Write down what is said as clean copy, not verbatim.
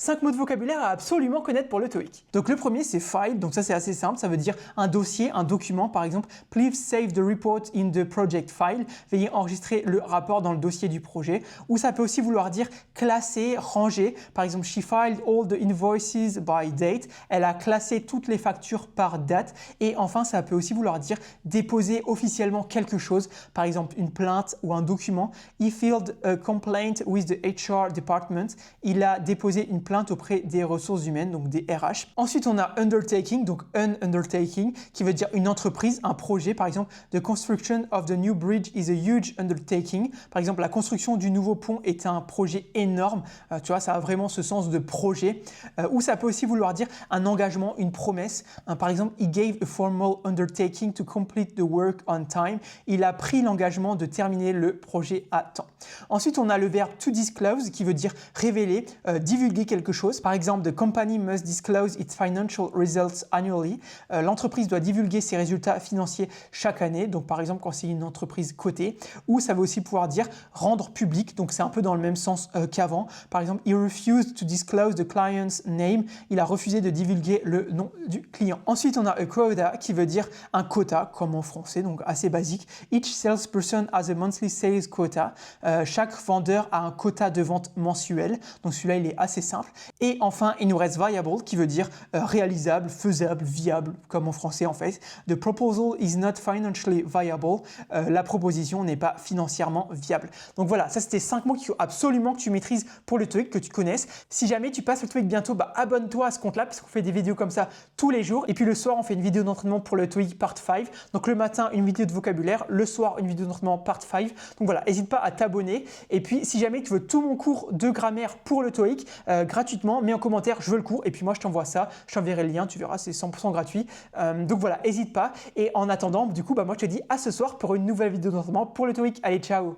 5 mots de vocabulaire à absolument connaître pour le TOEIC. Donc le premier c'est file, donc ça c'est assez simple, ça veut dire un dossier, un document, par exemple please save the report in the project file, veuillez enregistrer le rapport dans le dossier du projet, ou ça peut aussi vouloir dire classer, ranger, par exemple she filed all the invoices by date, elle a classé toutes les factures par date, et enfin ça peut aussi vouloir dire déposer officiellement quelque chose, par exemple une plainte ou un document, he filed a complaint with the HR department, il a déposé une plainte auprès des ressources humaines, donc des RH. Ensuite, on a undertaking, donc un undertaking, qui veut dire une entreprise, un projet. Par exemple, the construction of the new bridge is a huge undertaking. Par exemple, la construction du nouveau pont est un projet énorme. Tu vois, ça a vraiment ce sens de projet. Ou ça peut aussi vouloir dire un engagement, une promesse. Par exemple, he gave a formal undertaking to complete the work on time. Il a pris l'engagement de terminer le projet à temps. Ensuite, on a le verbe to disclose, qui veut dire révéler, divulguer quelque chose. Par exemple, the company must disclose its financial results annually. L'entreprise doit divulguer ses résultats financiers chaque année. Donc, par exemple, quand c'est une entreprise cotée. Ou ça veut aussi pouvoir dire rendre public. Donc, c'est un peu dans le même sens qu'avant. Par exemple, he refused to disclose the client's name. Il a refusé de divulguer le nom du client. Ensuite, on a a quota qui veut dire un quota, comme en français, donc assez basique. Each salesperson has a monthly sales quota. Chaque vendeur a un quota de vente mensuel. Donc, celui-là, il est assez simple. Et enfin, il nous reste viable qui veut dire réalisable, faisable, viable, comme en français en fait. The proposal is not financially viable. La proposition n'est pas financièrement viable. Donc voilà, ça c'était 5 mots qu'il faut absolument que tu maîtrises pour le TOEIC, que tu connaisses. Si jamais tu passes le TOEIC bientôt, abonne-toi à ce compte-là parce qu'on fait des vidéos comme ça tous les jours. Et puis le soir, on fait une vidéo d'entraînement pour le TOEIC Part 5. Donc le matin, une vidéo de vocabulaire. Le soir, une vidéo d'entraînement Part 5. Donc voilà, n'hésite pas à t'abonner. Et puis si jamais tu veux tout mon cours de grammaire pour le TOEIC, gratuitement, mets en commentaire je veux le cours et puis moi je t'envoie ça, je t'enverrai le lien, tu verras, c'est 100% gratuit. Donc voilà, n'hésite pas. Et en attendant, du coup, moi je te dis à ce soir pour une nouvelle vidéo d'entraînement pour le TOEIC. Allez, ciao!